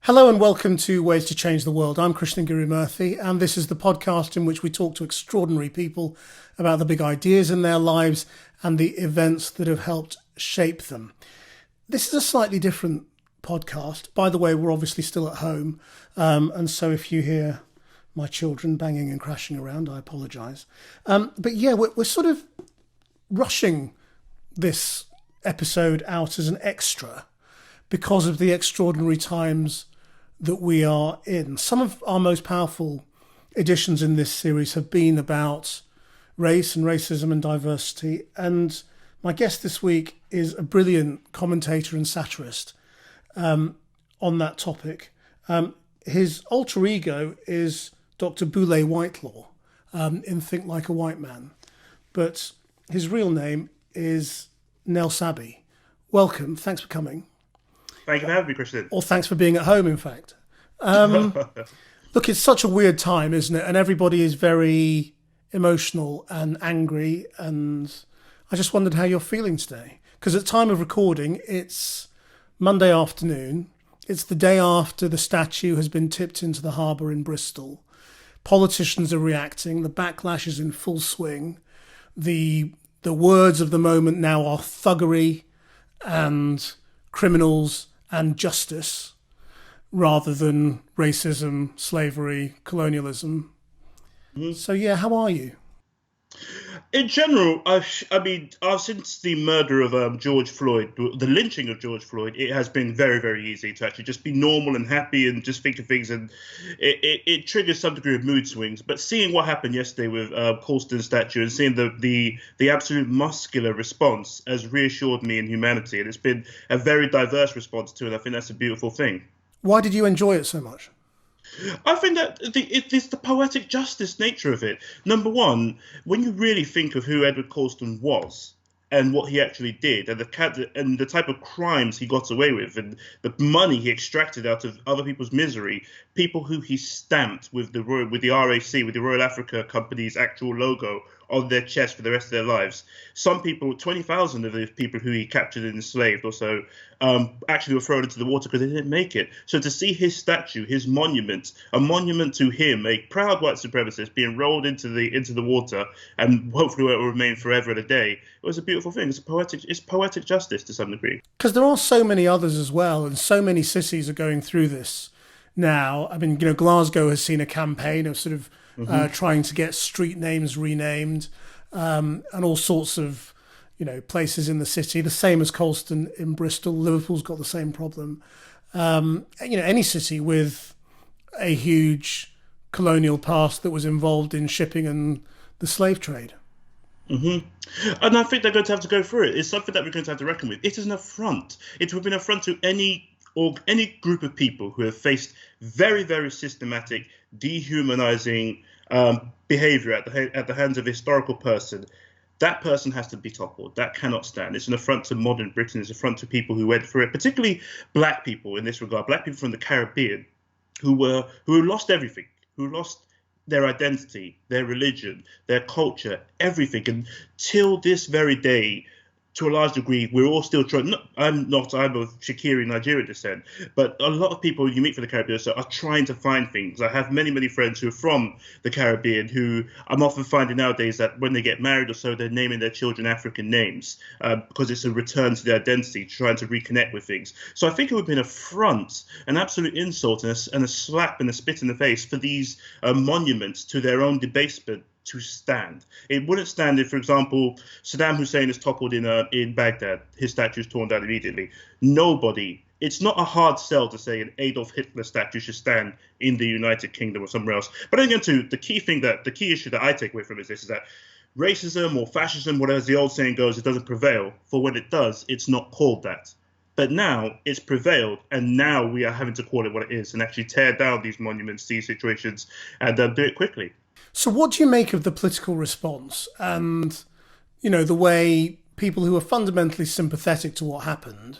Hello and welcome to Ways to Change the World. I'm Krishnan, and this is the podcast in which we talk to extraordinary people about the big ideas in their lives and the events that have helped shape them. This is a slightly different podcast. By the way, we're obviously still at home, and so if you hear my children banging and crashing around, I apologise. But yeah, we're sort of rushing this episode out as an extra because of the extraordinary times that we are in. Some of our most powerful editions in this series have been about race and racism and diversity. And my guest this week is a brilliant commentator and satirist on that topic. His alter ego is Dr. Boulay Whitelaw in Think Like a White Man. But his real name is Nels Abbey. Welcome. Thanks for coming. Thank you for having me, Krishnan. Or thanks for being at home, in fact. Look, it's such a weird time, isn't it? And everybody is very emotional and angry. And I just wondered how you're feeling today. Because at time of recording, it's Monday afternoon. It's the day after the statue has been tipped into the harbour in Bristol. Politicians are reacting. The backlash is in full swing. The words of the moment now are thuggery and criminals and justice rather than racism, slavery, colonialism. So yeah, how are you? In general, since the murder of George Floyd, the lynching of George Floyd, it has been very, very easy to actually just be normal and happy and just think of things, and it triggers some degree of mood swings. But seeing what happened yesterday with Colston's statue and seeing the absolute muscular response has reassured me in humanity, and it's been a very diverse response to it. I think that's a beautiful thing. Why did you enjoy it so much? I think that it's the poetic justice nature of it. Number one, when you really think of who Edward Colston was and what he actually did, and the type of crimes he got away with, and the money he extracted out of other people's misery, people who he stamped with the RAC, with the Royal Africa Company's actual logo on their chest for the rest of their lives. Some people, 20,000 of the people who he captured and enslaved also actually were thrown into the water because they didn't make it. So to see his statue, his monument, a monument to him, a proud white supremacist being rolled into the water, and hopefully it will remain forever and a day, it was a beautiful thing. It's poetic justice to some degree. Because there are so many others as well, and so many cities are going through this now. I mean, Glasgow has seen a campaign of sort of trying to get street names renamed, and all sorts of, places in the city. The same as Colston in Bristol. Liverpool's got the same problem. Any city with a huge colonial past that was involved in shipping and the slave trade. And I think they're going to have to go through it. It's something that we're going to have to reckon with. It is an affront. It would be an affront to any group of people who have faced very, very systematic, dehumanizing behavior at the hands of a historical person. That person has to be toppled. That cannot stand. It's an affront to modern Britain. It's an affront to people who went through it, particularly black people in this regard, black people from the Caribbean who lost everything, who lost their identity, their religion, their culture, everything. And till this very day, to a large degree, we're all still trying. I'm of Shakiri Nigerian descent, but a lot of people you meet from the Caribbean are trying to find things. I have many, many friends who are from the Caribbean who I'm often finding nowadays that when they get married or so, they're naming their children African names because it's a return to their identity, trying to reconnect with things. So I think it would be an affront, an absolute insult, and a slap and a spit in the face for these monuments to their own debasement to stand. It wouldn't stand if, for example, Saddam Hussein is toppled in Baghdad, his statue is torn down immediately. Nobody. It's not a hard sell to say an Adolf Hitler statue should stand in the United Kingdom or somewhere else. But again, too, the key issue that I take away from it is that racism or fascism, whatever the old saying goes, it doesn't prevail. For when it does, it's not called that. But now it's prevailed, and now we are having to call it what it is and actually tear down these monuments, these situations, and do it quickly. So what do you make of the political response and, the way people who are fundamentally sympathetic to what happened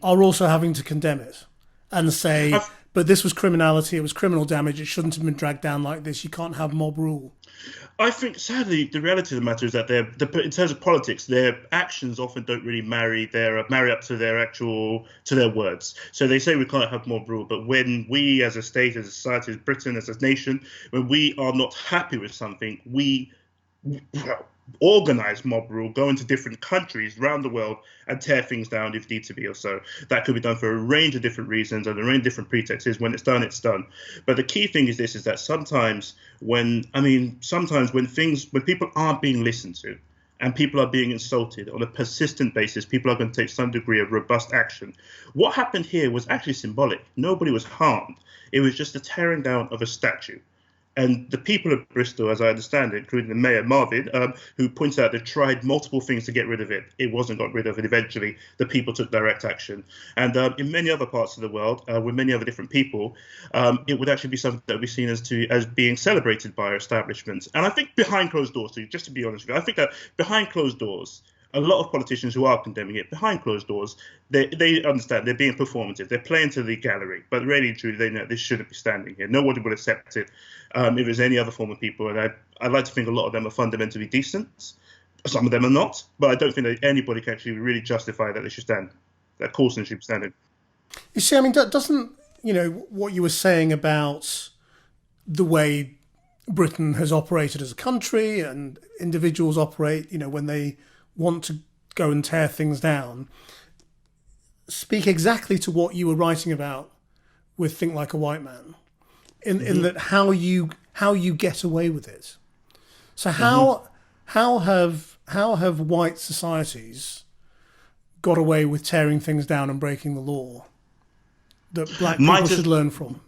are also having to condemn it and say, but this was criminality, it was criminal damage, it shouldn't have been dragged down like this, you can't have mob rule? I think, sadly, the reality of the matter is that in terms of politics, their actions often don't really marry up to their words. So they say we can't have mob rule, but when we, as a state, as a society, as Britain, as a nation, when we are not happy with something, we organize mob rule, go into different countries around the world and tear things down if need to be or so. That could be done for a range of different reasons and a range of different pretexts. When it's done, it's done. But the key thing is this, is that sometimes when people aren't being listened to and people are being insulted on a persistent basis, people are going to take some degree of robust action. What happened here was actually symbolic. Nobody was harmed. It was just the tearing down of a statue. And the people of Bristol, as I understand it, including the mayor, Marvin, who points out they tried multiple things to get rid of it. It wasn't got rid of, and eventually the people took direct action. And in many other parts of the world, with many other different people, it would actually be something that would be seen as being celebrated by our establishments. And I think behind closed doors, so just to be honest with you, I think that behind closed doors, a lot of politicians who are condemning it behind closed doors, they understand they're being performative. They're playing to the gallery, but really and truly, they know this shouldn't be standing here. Nobody would accept it if it was any other form of people. And I'd like to think a lot of them are fundamentally decent. Some of them are not, but I don't think that anybody can actually really justify that they should stand. That Coulson should be standing. You see, I mean, doesn't, what you were saying about the way Britain has operated as a country and individuals operate, when they want to go and tear things down, speak exactly to what you were writing about with Think Like a White Man, in that how you get away with it. So how have white societies got away with tearing things down and breaking the law that black people should learn from?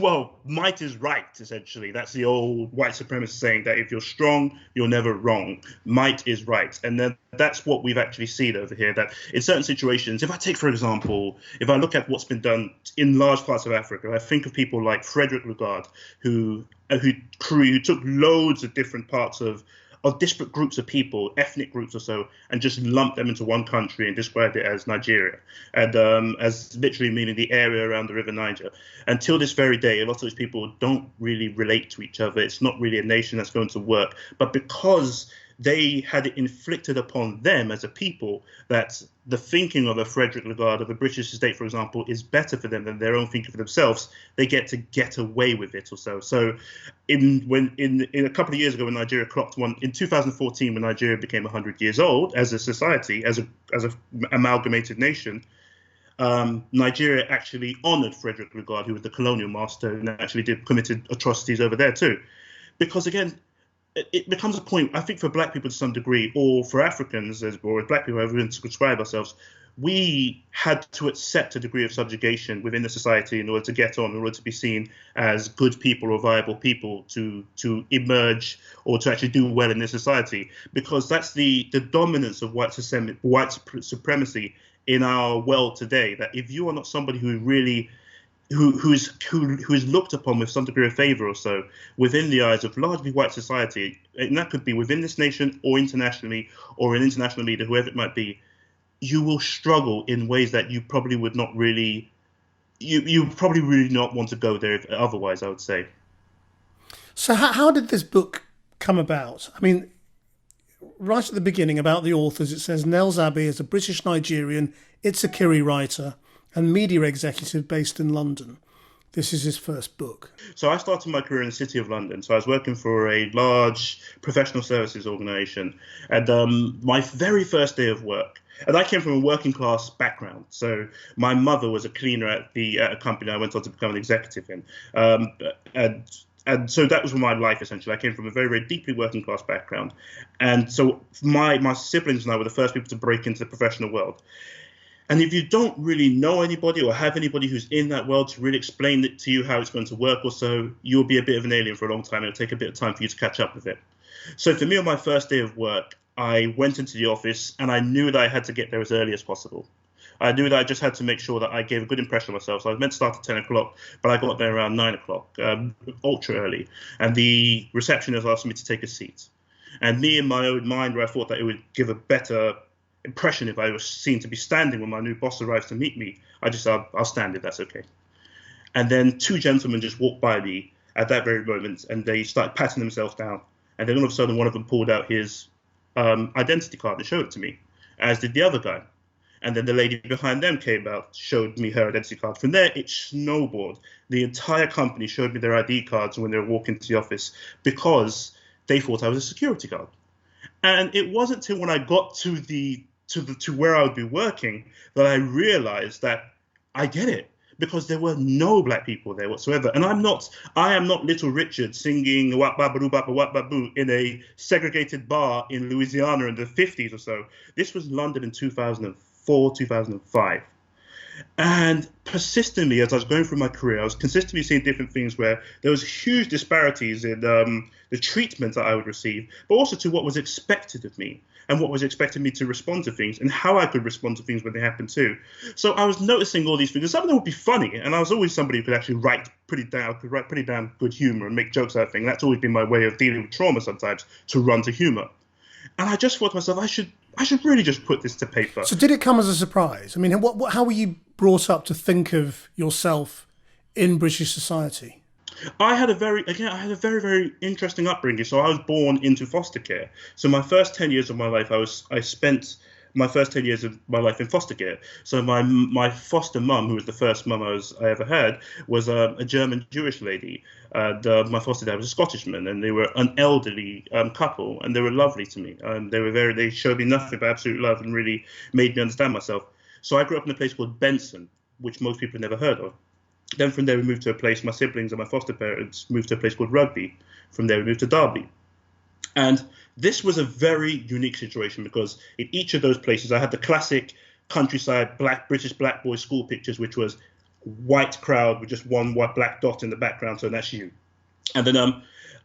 Well, might is right, essentially. That's the old white supremacist saying that if you're strong, you're never wrong. Might is right. And then that's what we've actually seen over here, that in certain situations, if I take, for example, if I look at what's been done in large parts of Africa, I think of people like Frederick Lagarde, who took loads of different parts of disparate groups of people, ethnic groups or so, and just lumped them into one country and described it as Nigeria, and as literally meaning the area around the River Niger. Until this very day, a lot of those people don't really relate to each other. It's not really a nation that's going to work. But because they had it inflicted upon them as a people that the thinking of a Frederick Lagarde, of a British state, for example, is better for them than their own thinking for themselves, they get away with it or so. So in a couple of years ago, when Nigeria clocked in 2014, when Nigeria became 100 years old as a society, as a amalgamated nation, Nigeria actually honored Frederick Lagarde, who was the colonial master and actually committed atrocities over there too. Because again, it becomes a point, I think, for black people to some degree, or for Africans, or as black people who to describe ourselves, we had to accept a degree of subjugation within the society in order to get on, in order to be seen as good people or viable people to emerge or to actually do well in this society. Because that's the dominance of white supremacy in our world today, that if you are not somebody who really who is looked upon with some degree of favor or so within the eyes of largely white society, and that could be within this nation or internationally, or an international leader, whoever it might be, you will struggle in ways that you probably would not really, you probably really not want to go there otherwise, I would say. So how did this book come about? I mean, right at the beginning about the authors, it says Nels Abbey is a British-Nigerian Itzakiri writer and media executive based in London. This is his first book. So I started my career in the City of London. So I was working for a large professional services organisation. And my very first day of work, and I came from a working class background. So my mother was a cleaner at a company I went on to become an executive in. And so that was my life, essentially. I came from a very, very deeply working class background. And so my siblings and I were the first people to break into the professional world. And if you don't really know anybody or have anybody who's in that world to really explain it to you how it's going to work or so, you'll be a bit of an alien for a long time. It'll take a bit of time for you to catch up with it. So for me, on my first day of work, I went into the office and I knew that I had to get there as early as possible. I knew that I just had to make sure that I gave a good impression of myself. So I was meant to start at 10 o'clock, but I got there around 9 o'clock, ultra early. And the receptionist asked me to take a seat. And me in my own mind, where I thought that it would give a better impression if I was seen to be standing when my new boss arrives to meet me, I just said, I'll stand if that's okay. And then two gentlemen just walked by me at that very moment, and they started patting themselves down. And then all of a sudden, one of them pulled out his identity card and showed it to me, as did the other guy. And then the lady behind them came out, showed me her identity card. From there, it snowballed. The entire company showed me their ID cards when they were walking to the office because they thought I was a security guard. And it wasn't until when I got to where I would be working that I realized that I get it, because there were no black people there whatsoever. And I am not Little Richard singing wap babadoo bapa wap baboo in a segregated bar in Louisiana in the 50s or so. This was London in 2004, 2005. And persistently, as I was going through my career, I was consistently seeing different things where there was huge disparities in the treatment that I would receive, but also to what was expected of me and what was expected of me to respond to things and how I could respond to things when they happened too. So I was noticing all these things. Some of them would be funny, and I was always somebody who could actually write pretty damn good humor and make jokes out of things. That's always been my way of dealing with trauma sometimes, to run to humor. And I just thought to myself, I should really just put this to paper. So did it come as a surprise? I mean, how were you brought up to think of yourself in British society? I had a very, very interesting upbringing. So I was born into foster care. So my first 10 years of my life, I spent my first 10 years of my life in foster care. So my foster mum, who was the first mum I ever had, was a German Jewish lady. My foster dad was a Scottishman, and they were an elderly couple, and they were lovely to me. They showed me nothing but absolute love and really made me understand myself. So I grew up in a place called Benson, which most people have never heard of. Then from there we moved to a place, my siblings and my foster parents moved to a place called Rugby. From there we moved to Derby. And this was a very unique situation because in each of those places I had the classic countryside British black boy school pictures, which was white crowd with just one white black dot in the background, so that's you. And then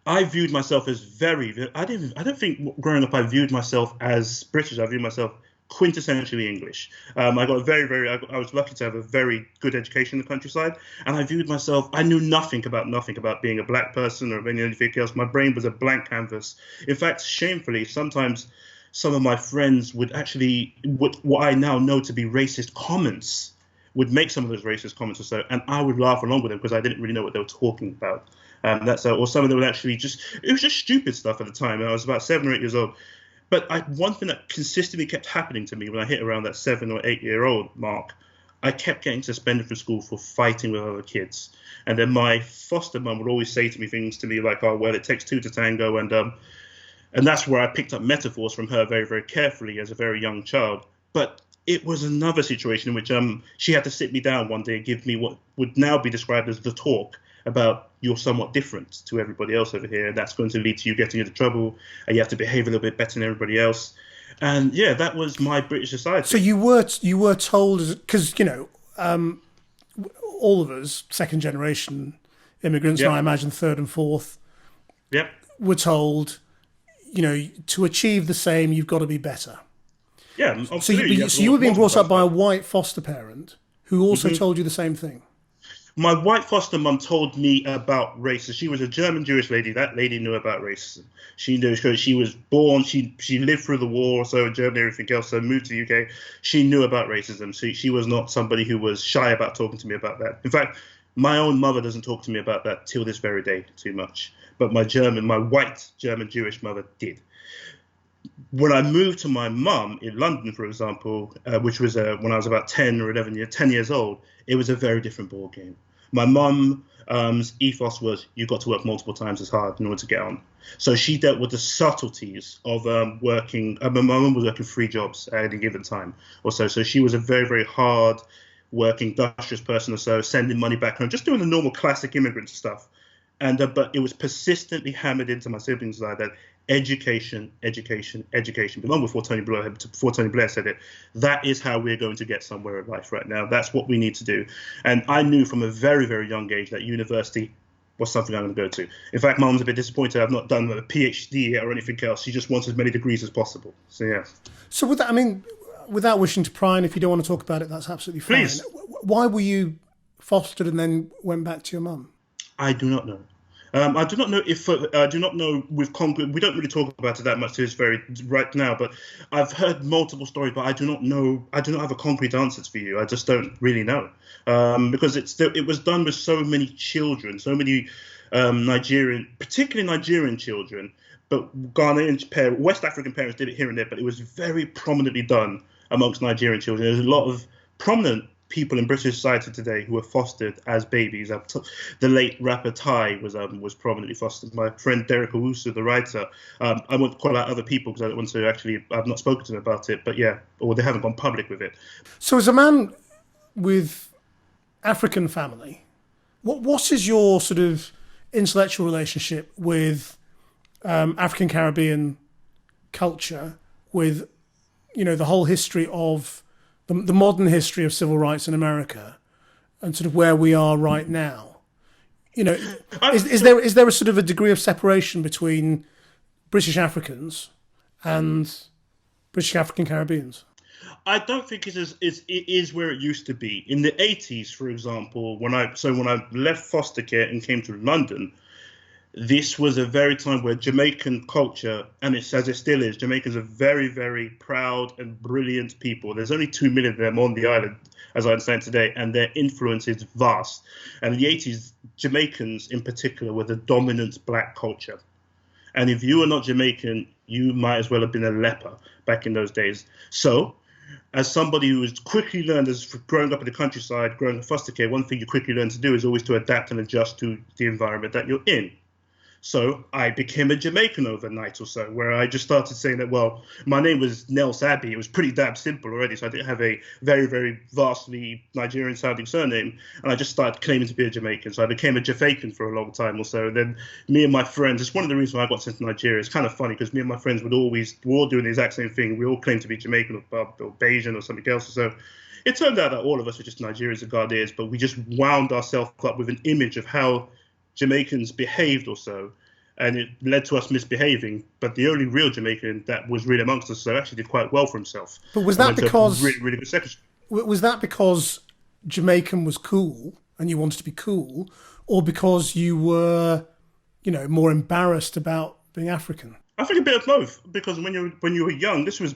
I viewed myself as I don't think growing up I viewed myself as British. I viewed myself quintessentially English. I was lucky to have a very good education in the countryside, and I viewed myself, I knew nothing about being a black person or anything else. My brain was a blank canvas. In fact, shamefully, sometimes some of my friends would actually, what I now know to be racist comments, would make some of those racist comments or so, and I would laugh along with them because I didn't really know what they were talking about. Or some of them would actually it was just stupid stuff at the time. I was about 7 or 8 years old. But one thing that consistently kept happening to me when I hit around that 7 or 8 year old mark, I kept getting suspended from school for fighting with other kids. And then my foster mum would always say to me things to me like, oh, well, it takes two to tango. And that's where I picked up metaphors from her very, very carefully as a very young child. But it was another situation in which she had to sit me down one day and give me what would now be described as the talk about you're somewhat different to everybody else over here, and that's going to lead to you getting into trouble, and you have to behave a little bit better than everybody else. And yeah, that was my British society. So you were told, because all of us, second generation immigrants, and I imagine third and fourth, were told, to achieve the same, you've got to be better. Yeah, absolutely. So you were being brought up by a white foster parent who also told you the same thing. My white foster mum told me about racism. She was a German Jewish lady. That lady knew about racism. She knew because she was born. She lived through the war, so in Germany, everything else. So moved to the UK. She knew about racism. She was not somebody who was shy about talking to me about that. In fact, my own mother doesn't talk to me about that till this very day too much. But my white German Jewish mother did. When I moved to my mum in London, for example, which was when I was about 10 years old, it was a very different ball game. My mum's ethos was you've got to work multiple times as hard in order to get on. So she dealt with the subtleties of working. My mum was working 3 jobs at any given time or so. So she was a very, very hard working, industrious person or so, sending money back home, just doing the normal classic immigrant stuff. And but it was persistently hammered into my siblings like that. Education. Long before Tony Blair said it, that is how we're going to get somewhere in life right now. That's what we need to do. And I knew from a very, very young age that university was something I'm going to go to. In fact, Mom's a bit disappointed I've not done a PhD or anything else. She just wants as many degrees as possible. So, yeah. So with that, without wishing to pry, and if you don't want to talk about it, that's absolutely fine. Please. Why were you fostered and then went back to your mum? I do not know. I do not know if I do not know with concrete. We don't really talk about it that much to this very right now. But I've heard multiple stories, but I do not know. I do not have a concrete answer for you. I just don't really know because it was done with so many children, so many particularly Nigerian children. But Ghanaian parents, West African parents did it here and there, but it was very prominently done amongst Nigerian children. There's a lot of prominent people in British society today who were fostered as babies. The late rapper Ty was prominently fostered. My friend Derek Owusu, the writer, I won't call out other people because I don't want to actually. I've not spoken to them about it, but yeah, or they haven't gone public with it. So, as a man with African family, what is your sort of intellectual relationship with African Caribbean culture, with the whole history of the modern history of civil rights in America, and sort of where we are right now? Is there a sort of a degree of separation between British Africans and British African Caribbeans? I don't think it is where it used to be. In the 80s, for example, when I left foster care and came to London, this was a very time where Jamaican culture, and as it still is, Jamaicans are very, very proud and brilliant people. There's only 2 million of them on the island, as I understand today, and their influence is vast. And in the 80s, Jamaicans in particular were the dominant black culture. And if you were not Jamaican, you might as well have been a leper back in those days. So, as somebody who has quickly learned, as growing up in the countryside, growing up in foster care, one thing you quickly learn to do is always to adapt and adjust to the environment that you're in. So I became a Jamaican overnight or so, where I just started saying that, well, my name was Nels Abbey. It was pretty damn simple already, so I didn't have a very, very vastly Nigerian-sounding surname. And I just started claiming to be a Jamaican. So I became a Jafaican for a long time or so. And then me and my friends, it's one of the reasons why I got sent to Nigeria. It's kind of funny because me and my friends we're all doing the exact same thing. We all claimed to be Jamaican or Bajan or something else. So it turned out that all of us were just Nigerians and Ghanaians, but we just wound ourselves up with an image of how Jamaicans behaved or so, and it led to us misbehaving. But the only real Jamaican that was really amongst us so actually did quite well for himself. But was that because really, really good secondary? Was that because Jamaican was cool and you wanted to be cool, or because you were, more embarrassed about being African? I think a bit of both, because when you were young, this was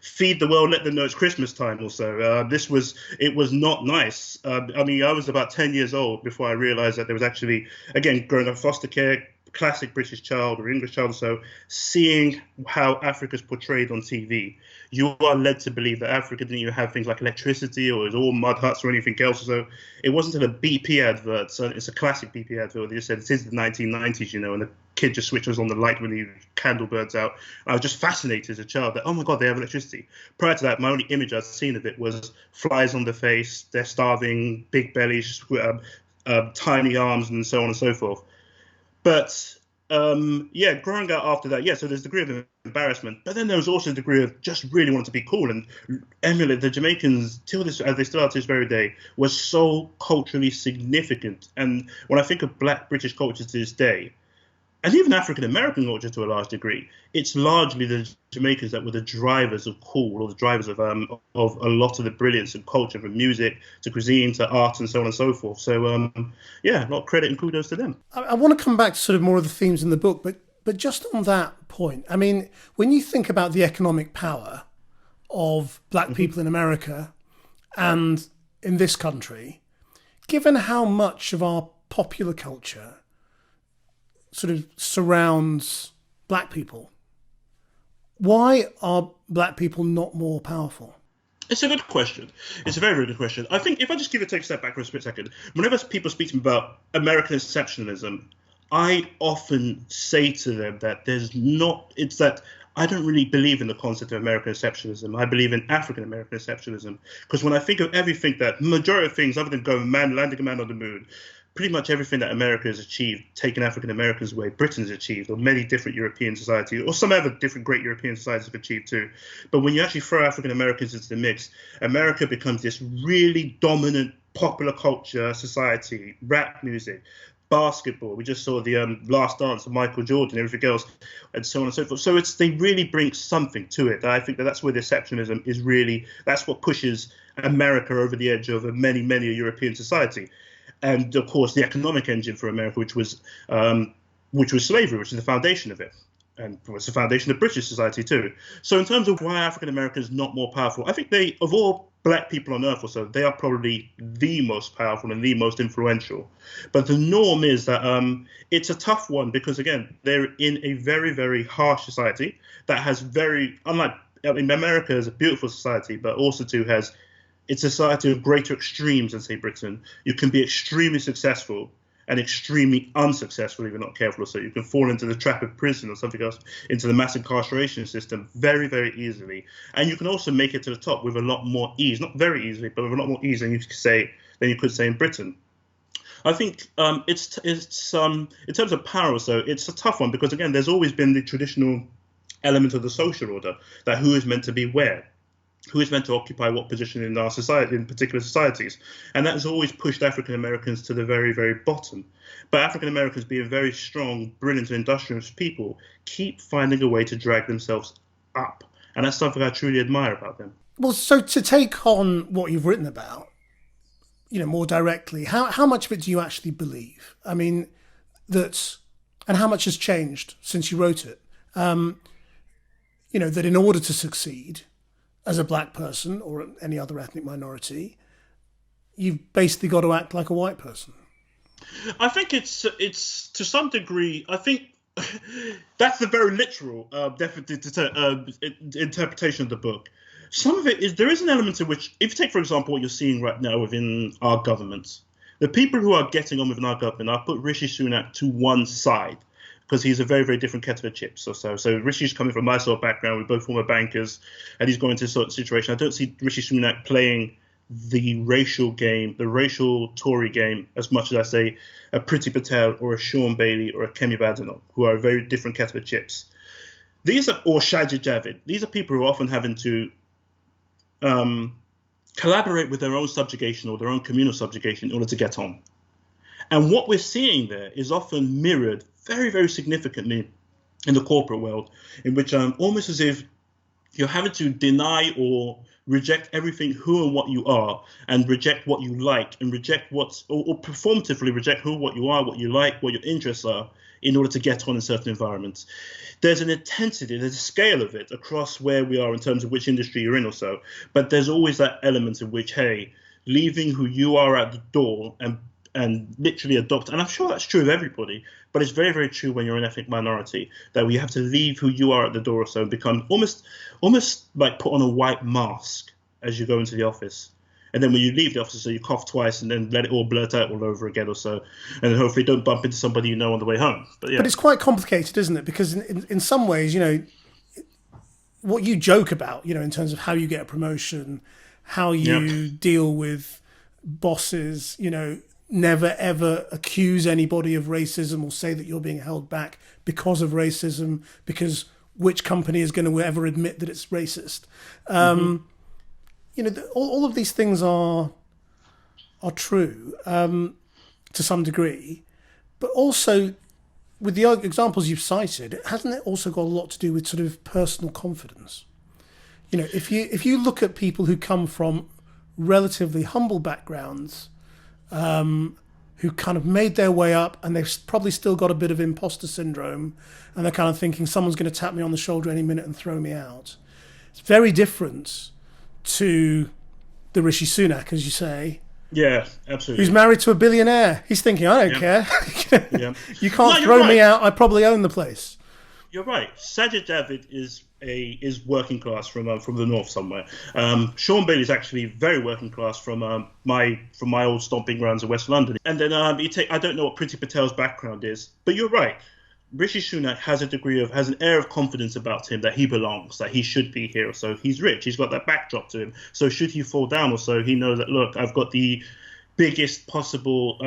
feed the world, let them know it's Christmas time or so. It was not nice. I was about 10 years old before I realized that there was actually, again, growing up in foster care, classic British child or English child, so seeing how Africa's portrayed on TV, you are led to believe that Africa didn't even have things like electricity or it was all mud huts or anything else. So it wasn't until a BP advert, so it's a classic BP advert, they just said it is the 1990s, and the kid just switches on the light when the candle burns out. I was just fascinated as a child that, oh my God, they have electricity. Prior to that, my only image I'd seen of it was flies on the face, they're starving, big bellies, tiny arms, and so on and so forth. But growing up after that, so there's a degree of embarrassment, but then there was also a degree of just really wanting to be cool and emulate the Jamaicans, as they still are to this very day, was so culturally significant. And when I think of Black British culture to this day, and even African American culture to a large degree, it's largely the Jamaicans that were the drivers of cool, or the drivers of a lot of the brilliance and culture, from music to cuisine to art and so on and so forth. So a lot of credit and kudos to them. I want to come back to sort of more of the themes in the book, but just on that point, I mean, when you think about the economic power of Black people in America and in this country, given how much of our popular culture sort of surrounds Black people, why are Black people not more powerful? It's a good question. It's a very, very good question. I think if I just take a step back for a split second, whenever people speak to me about American exceptionalism, I often say to them that it's that I don't really believe in the concept of American exceptionalism. I believe in African American exceptionalism. Because when I think of everything, that majority of things, other than landing a man on the moon, pretty much everything that America has achieved, taking African Americans away, Britain has achieved, or many different European societies, or some other different great European societies have achieved too. But when you actually throw African Americans into the mix, America becomes this really dominant popular culture society, rap music, basketball. We just saw the Last Dance of Michael Jordan, everything else, and so on and so forth. So they really bring something to it. I think that's where the exceptionalism is really, that's what pushes America over the edge of many, many a European society. and of course the economic engine for America, which was slavery, which is the foundation of it, and was the foundation of British society too. So in terms of why African Americans not more powerful, I think they, of all black people on earth or so, they are probably the most powerful and the most influential. But the norm is that it's a tough one because, again, they're in a very, very harsh society that has America is a beautiful society, but also too it's a society of greater extremes than, say, Britain. You can be extremely successful and extremely unsuccessful if you're not careful. So you can fall into the trap of prison or something else, into the mass incarceration system very, very easily. And you can also make it to the top with a lot more ease, not very easily, but with a lot more ease than you could say in Britain. I think it's in terms of power, so it's a tough one because, again, there's always been the traditional element of the social order, that who is meant to be where, who is meant to occupy what position in our society, in particular societies. And that has always pushed African Americans to the very, very bottom. But African Americans, being very strong, brilliant, and industrious people, keep finding a way to drag themselves up. And that's something I truly admire about them. Well, so to take on what you've written about, more directly, how much of it do you actually believe? I mean, and how much has changed since you wrote it? That in order to succeed as a black person or any other ethnic minority, you've basically got to act like a white person. I think it's to some degree, I think that's the very literal interpretation of the book. Some of it is, there is an element in which, if you take, for example, what you're seeing right now within our government, the people who are getting on within our government, I'll put Rishi Sunak to one side, because he's a very, very different kettle of chips. So Rishi's coming from my sort of background. We're both former bankers, and he's going into this sort of situation. I don't see Rishi Sunak playing the racial game, the racial Tory game, as much as I say a Priti Patel or a Sean Bailey or a Kemi Badenoch, who are a very different kettle of chips. Or Sajid Javid. These are people who are often having to collaborate with their own subjugation or their own communal subjugation in order to get on. And what we're seeing there is often mirrored very, very significantly in the corporate world, in which almost as if you're having to deny or reject everything who and what you are, and reject what you like, and reject or performatively reject what you are, what you like, what your interests are, in order to get on in certain environments. There's an intensity, there's a scale of it across where we are in terms of which industry you're in or so, but there's always that element in which, hey, leaving who you are at the door and literally adopt, and I'm sure that's true of everybody, but it's very, very true when you're an ethnic minority, that we have to leave who you are at the door or so and become almost like put on a white mask as you go into the office. And then when you leave the office, so you cough twice and then let it all blurt out all over again or so. And then hopefully don't bump into somebody you know on the way home. But yeah. But it's quite complicated, isn't it? Because in some ways, what you joke about, in terms of how you get a promotion, how you deal with bosses, never ever accuse anybody of racism or say that you're being held back because of racism, because which company is going to ever admit that it's racist? All of these things are true to some degree, but also with the examples you've cited, hasn't it also got a lot to do with sort of personal confidence? If you look at people who come from relatively humble backgrounds, who kind of made their way up, and they've probably still got a bit of imposter syndrome, and they're kind of thinking someone's going to tap me on the shoulder any minute and throw me out. It's very different to the Rishi Sunak, as you say. Yeah, absolutely. Who's married to a billionaire. He's thinking, I don't care. You can't throw me out. I probably own the place. You're right. Sajid Javid is working class from the north somewhere. Sean Bailey is actually very working class from my old stomping grounds in West London. And then I don't know what Priti Patel's background is, but you're right. Rishi Sunak has an air of confidence about him that he belongs, that he should be here. So he's rich. He's got that backdrop to him. So should he fall down or so, he knows that, look, I've got the biggest possible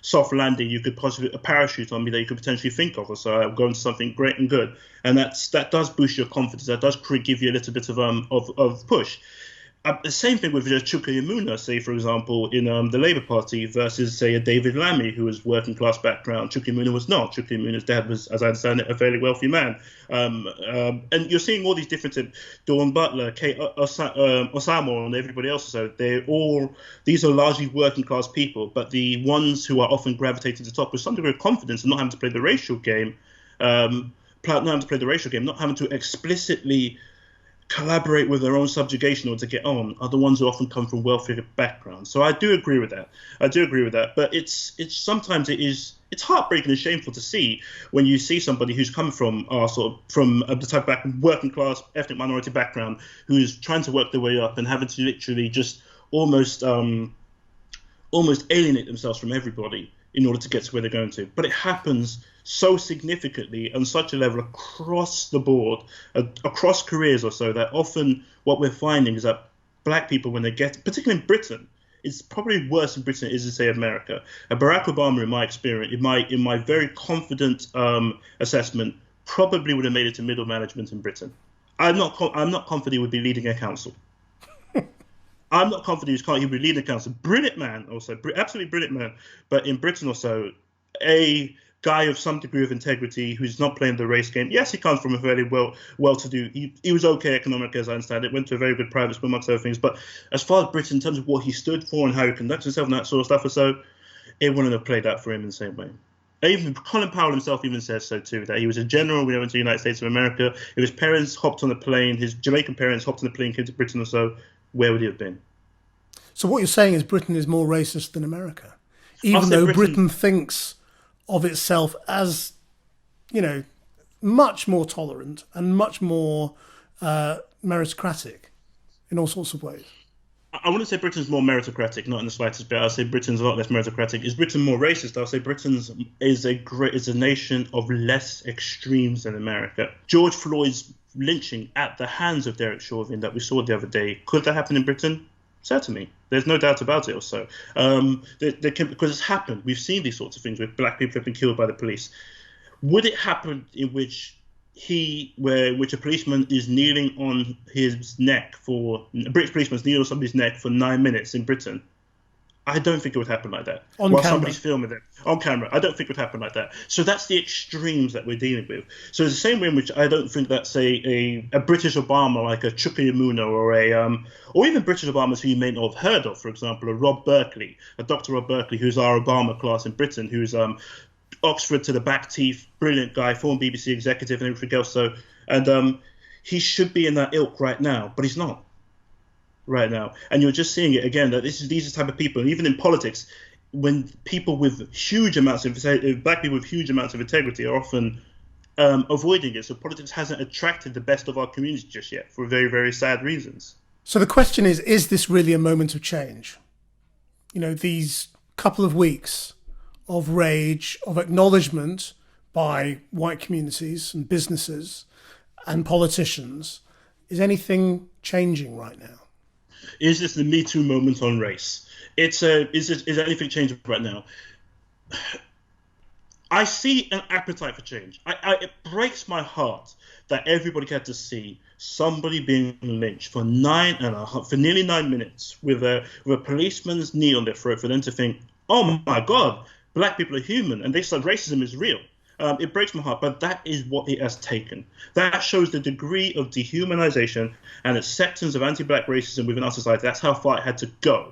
soft landing a parachute on me that you could potentially think of, or so I'm going to something great and good, and that does boost your confidence. That does give you a little bit of push. The same thing with Chuka Umunna, say, for example, in the Labour Party versus, say, a David Lammy, who was working class background. Chuka Umunna was not. Chuka Umunna's dad was, as I understand it, a fairly wealthy man. And you're seeing all these different, Dawn Butler, Kate Osama, and everybody else. So these are largely working class people, but the ones who are often gravitating to the top with some degree of confidence and not having to play the racial game, not having to explicitly collaborate with their own subjugation or to get on, are the ones who often come from wealthier backgrounds. So I do agree with that. But it's sometimes it's heartbreaking and shameful to see when you see somebody who's come from the type of working class ethnic minority background who's trying to work their way up and having to literally just almost alienate themselves from everybody in order to get to where they're going to. But it happens so significantly on such a level across the board, across careers or so, that often what we're finding is that black people, when they get, particularly in Britain, it's probably worse in Britain than it is in, say, America. Barack Obama, in my experience, in my very confident assessment, probably would have made it to middle management in Britain. I'm not confident he would be leading a council. I'm not confident he would be leading a council. Brilliant man, also, absolutely brilliant man. But in Britain also, a guy of some degree of integrity who's not playing the race game. Yes, he comes from a fairly well-to-do. He was okay economically, as I understand it. Went to a very good private school, amongst other things. But as far as Britain, in terms of what he stood for and how he conducts himself and that sort of stuff, or so, it wouldn't have played out for him in the same way. Even Colin Powell himself even says so too, that he was a general when he went to the United States of America. If his parents hopped on a plane, his Jamaican parents hopped on a plane, came to Britain or so, where would he have been? So what you're saying is Britain is more racist than America, even though Britain thinks of itself as, much more tolerant and much more meritocratic in all sorts of ways. I wouldn't say Britain's more meritocratic, not in the slightest bit. I'll say Britain's a lot less meritocratic. Is Britain more racist? I'll say Britain's is a nation of less extremes than America. George Floyd's lynching at the hands of Derek Chauvin that we saw the other day, could that happen in Britain? Certainly. There's no doubt about it or so. Because it's happened. We've seen these sorts of things where black people have been killed by the police. Would it happen in which a policeman is kneeling on his neck a British policeman is kneeling on somebody's neck for 9 minutes in Britain? I don't think it would happen like that. While somebody's filming it on camera, I don't think it would happen like that. So that's the extremes that we're dealing with. So it's the same way in which I don't think that, say, a British Obama like a Chuka Umunna or even British Obamas who you may not have heard of, for example, a Dr. Rob Berkeley, who's our Obama class in Britain, who's Oxford to the back teeth, brilliant guy, former BBC executive and everything else. So, and he should be in that ilk right now, but he's not. Right now, and you're just seeing it again that these are the type of people, and even in politics, when people with black people with huge amounts of integrity are often avoiding it. So politics hasn't attracted the best of our community just yet, for very, very sad reasons. So the question is this really a moment of change? These couple of weeks of rage, of acknowledgement by white communities and businesses and politicians, is anything changing right now? Is this the Me Too moment on race? Is anything changing right now? I see an appetite for change. It breaks my heart that everybody had to see somebody being lynched for nearly 9 minutes with a policeman's knee on their throat for them to think, oh my God, black people are human, and they said racism is real. It breaks my heart, but that is what it has taken. That shows the degree of dehumanization and acceptance of anti-black racism within our society. That's how far it had to go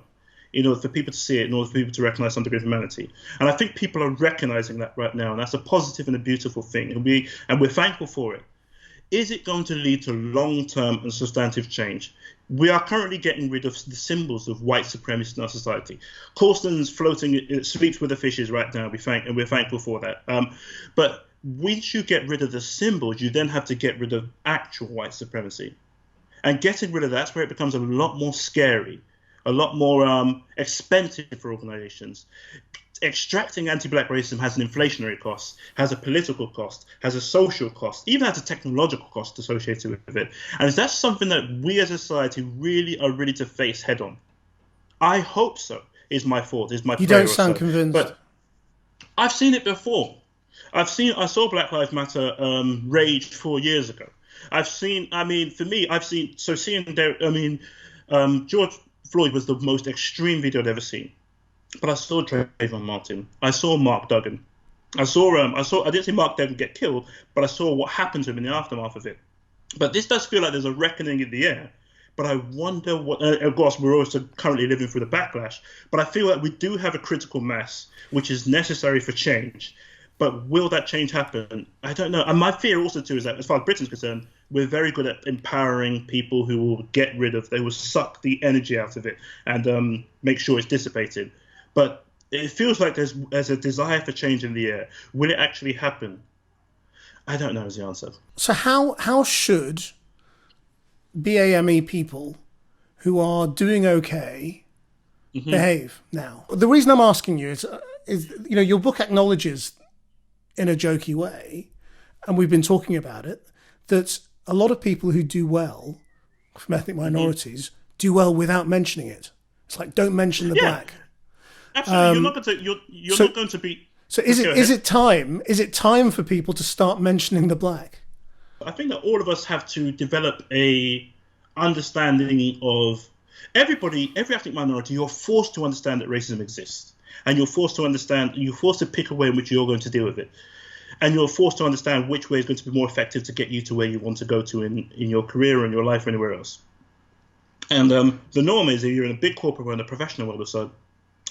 in order for people to see it, in order for people to recognize some degree of humanity. And I think people are recognizing that right now, and that's a positive and a beautiful thing, and we're thankful for it. Is it going to lead to long-term and substantive change? We are currently getting rid of the symbols of white supremacy in our society. Colston's floating, it sleeps with the fishes right now, and we're thankful for that. But once you get rid of the symbols, you then have to get rid of actual white supremacy. And getting rid of that's where it becomes a lot more scary, a lot more expensive for organizations. Extracting anti-black racism has an inflationary cost, has a political cost, has a social cost, even has a technological cost associated with it. And is that something that we as a society really are ready to face head on? I hope so, is my thought, is my prayer. You don't sound convinced. But I've seen it before. I saw Black Lives Matter rage 4 years ago. Seeing George Floyd was the most extreme video I'd ever seen. But I saw Trayvon Martin. I saw Mark Duggan. I didn't see Mark Duggan get killed, but I saw what happened to him in the aftermath of it. But this does feel like there's a reckoning in the air. But I wonder what, of course, we're also currently living through the backlash. But I feel like we do have a critical mass, which is necessary for change. But will that change happen? I don't know. And my fear also, too, is that as far as Britain's concerned, we're very good at empowering people who will they will suck the energy out of it and make sure it's dissipated. But it feels like there's a desire for change in the air. Will it actually happen? I don't know is the answer. So how should BAME people who are doing okay behave now? The reason I'm asking you is your book acknowledges in a jokey way, and we've been talking about it, that a lot of people who do well from ethnic minorities do well without mentioning it. It's like, don't mention the black. Absolutely, you're not going to be. So is it time for people to start mentioning the black? I think that all of us have to develop a understanding of every ethnic minority. You're forced to understand that racism exists, and you're forced to pick a way in which you're going to deal with it, and you're forced to understand which way is going to be more effective to get you to where you want to go to in your career or in your life or anywhere else. And the norm is, if you're in a big corporate or in a professional world or so,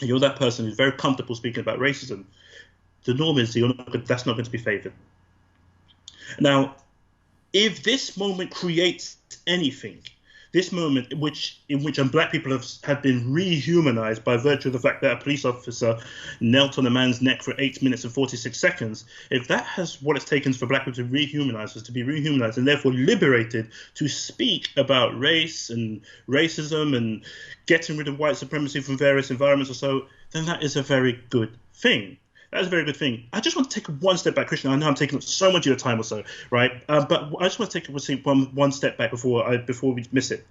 you're that person who's very comfortable speaking about racism. The norm is that's not going to be favoured. Now, if this moment creates anything, this moment in which black people have been rehumanized by virtue of the fact that a police officer knelt on a man's neck for 8 minutes and 46 seconds, if that has what it's taken for black people to rehumanize us, to be rehumanized and therefore liberated to speak about race and racism and getting rid of white supremacy from various environments or so, then that is a very good thing. That's a very good thing. I just want to take one step back, Krishnan. I know I'm taking up so much of your time or so, right? But I just want to take one step back before we miss it.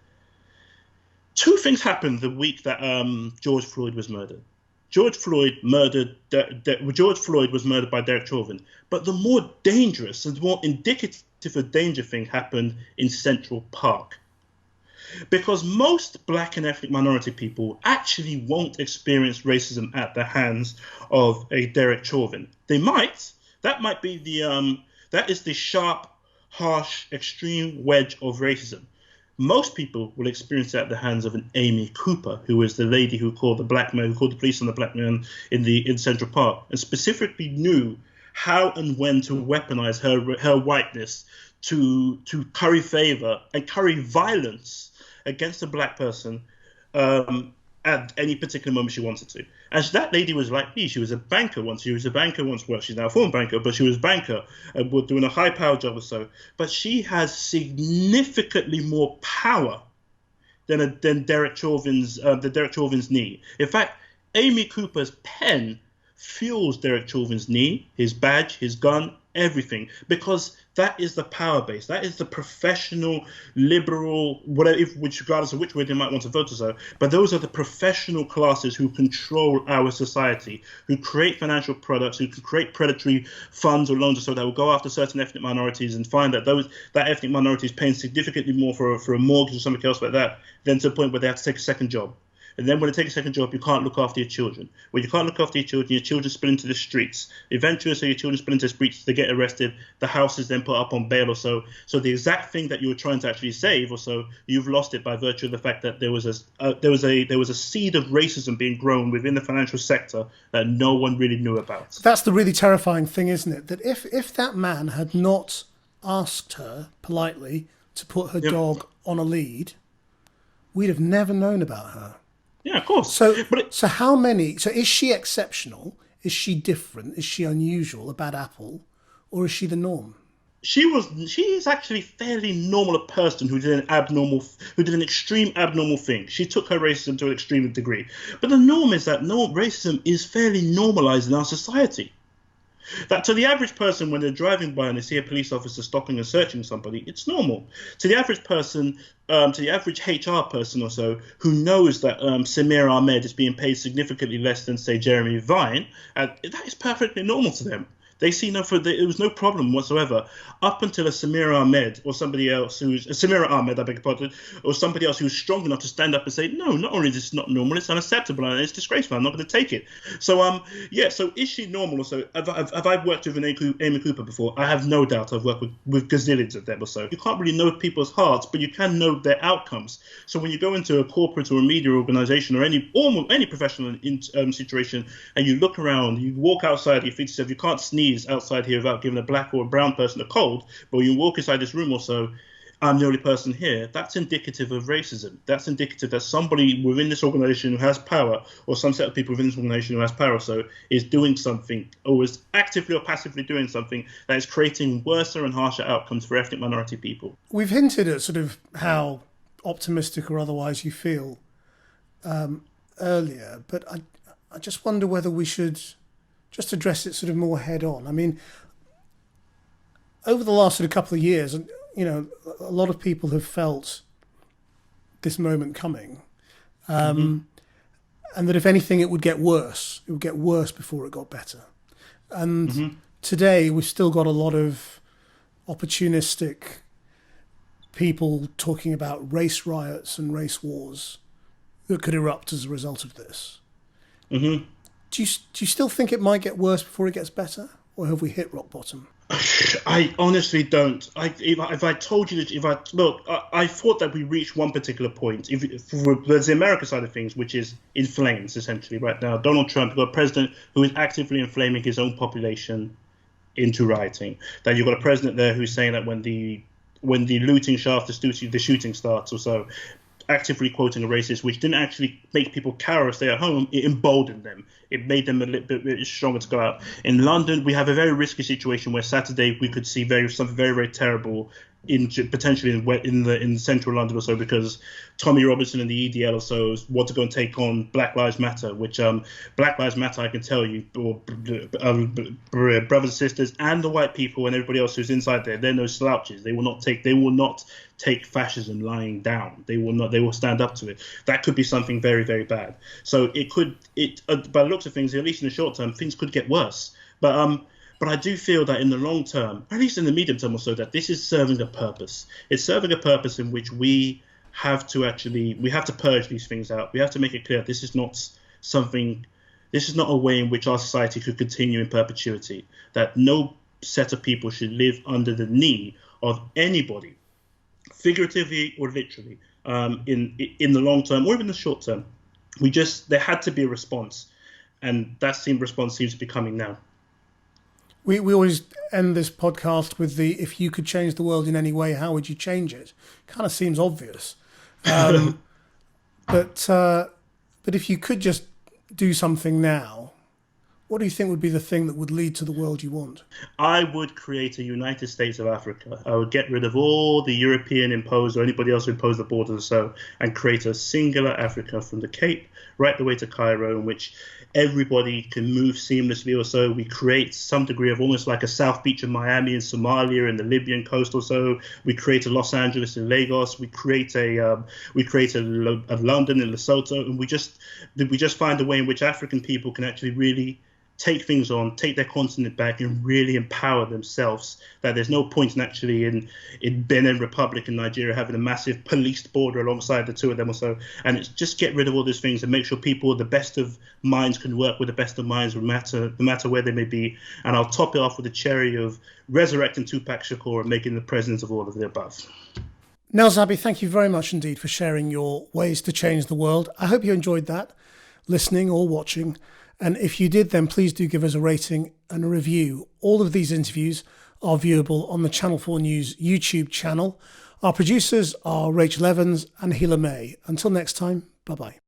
Two things happened the week that George Floyd was murdered. George Floyd was murdered by Derek Chauvin. But the more dangerous and more indicative of danger thing happened in Central Park. Because most black and ethnic minority people actually won't experience racism at the hands of a Derek Chauvin. They might. That might be that is the sharp, harsh, extreme wedge of racism. Most people will experience that at the hands of an Amy Cooper, who is the lady who called the police on the black man in Central Park, and specifically knew how and when to weaponize her whiteness to curry favor and curry violence against a black person at any particular moment she wanted to. And that lady was like me. She was a banker once. Well, she's now a former banker, but she was a banker and was doing a high-powered job or so. But she has significantly more power than Derek Chauvin's knee. In fact, Amy Cooper's pen fuels Derek Chauvin's knee, his badge, his gun, everything, because that is the power base. That is the professional, liberal, regardless of which way they might want to vote or so. But those are the professional classes who control our society, who create financial products, who can create predatory funds or loans or so that will go after certain ethnic minorities and find that that ethnic minority is paying significantly more for a mortgage or something else like that, than to the point where they have to take a second job. And then when they take a second job, you can't look after your children. When you can't look after your children spill into the streets. Eventually, so your children spill into the streets, they get arrested. The house is then put up on bail or so. So the exact thing that you were trying to actually save or so, you've lost it by virtue of the fact that there was a seed of racism being grown within the financial sector that no one really knew about. That's the really terrifying thing, isn't it? That if that man had not asked her politely to put her dog on a lead, we'd have never known about her. Yeah, of course. So is she exceptional? Is she different? Is she unusual, a bad apple? Or is she the norm? She is actually fairly normal a person who did an extreme abnormal thing. She took her racism to an extreme degree. But the norm is that racism is fairly normalized in our society. That to the average person, when they're driving by and they see a police officer stopping and searching somebody, it's normal. To the average person, to the average HR person or so, who knows that Samira Ahmed is being paid significantly less than, say, Jeremy Vine, that is perfectly normal to them. They see it was no problem whatsoever up until a Samira Ahmed or somebody else Samira Ahmed, I beg your pardon, or somebody else who's strong enough to stand up and say, no, not only is this not normal, it's unacceptable and it's disgraceful. I'm not going to take it. So so is she normal? So have I worked with Amy Cooper before? I have no doubt I've worked with gazillions of them or so. You can't really know people's hearts, but you can know their outcomes. So when you go into a corporate or a media organization or any professional situation, and you look around, you walk outside, you think to yourself, you can't sneeze outside here without giving a black or a brown person a cold, but when you walk inside this room or so, I'm the only person here, that's indicative of racism. That's indicative that somebody within this organization who has power, or some set of people within this organization who has power, so is doing something, or is actively or passively doing something that is creating worse and harsher outcomes for ethnic minority people. We've hinted at sort of how optimistic or otherwise you feel earlier, but I just wonder whether we should just address it sort of more head on. I mean, over the last sort of couple of years, you know, a lot of people have felt this moment coming, and that if anything, it would get worse. It would get worse before it got better. And today, we've still got a lot of opportunistic people talking about race riots and race wars that could erupt as a result of this. Do you still think it might get worse before it gets better, or have we hit rock bottom? I honestly don't. If I told you that, I thought that we reached one particular point. There's the American side of things, which is in flames essentially right now. Donald Trump, you've got a president who is actively inflaming his own population into rioting. Then you've got a president there who's saying that when the looting starts, the shooting starts or so, actively quoting a racist, which didn't actually make people cower or stay at home. It emboldened them. It made them a little bit stronger to go out. In London, we have a very risky situation where Saturday we could see something very, very terrible potentially in central London or so, because Tommy Robinson and the EDL or so want to go and take on Black Lives Matter, which Black Lives Matter, I can tell you, or brothers and sisters and the white people and everybody else who's inside there, they're no slouches. They will not take fascism lying down. They will stand up to it. That could be something very, very bad. So by the looks of things, at least in the short term, things could get worse. But I do feel that in the long term, at least in the medium term or so, that this is serving a purpose. It's serving a purpose in which we have to purge these things out. We have to make it clear this is not a way in which our society could continue in perpetuity, that no set of people should live under the knee of anybody, figuratively or literally, in the long term or even the short term. There had to be a response, and that response seems to be coming now. We always end this podcast with if you could change the world in any way, how would you change it? Kind of seems obvious. But if you could just do something now, what do you think would be the thing that would lead to the world you want? I would create a United States of Africa. I would get rid of all the European imposed or anybody else who imposed the borders or so, and create a singular Africa from the Cape right the way to Cairo, in which everybody can move seamlessly or so. We create some degree of almost like a South Beach in Miami in Somalia and the Libyan coast or so. We create a Los Angeles in Lagos. We create a London in Lesotho, and we just find a way in which African people can actually really take things on, take their continent back, and really empower themselves. That there's no point in actually in Benin Republic and Nigeria having a massive policed border alongside the two of them or so. And it's just get rid of all these things and make sure people, the best of minds, can work with the best of minds, no matter where they may be. And I'll top it off with a cherry of resurrecting Tupac Shakur and making the presidents of all of the above. Nels Abbey, thank you very much indeed for sharing your ways to change the world. I hope you enjoyed that, listening or watching. And if you did, then please do give us a rating and a review. All of these interviews are viewable on the Channel 4 News YouTube channel. Our producers are Rachel Evans and Hila May. Until next time, bye-bye.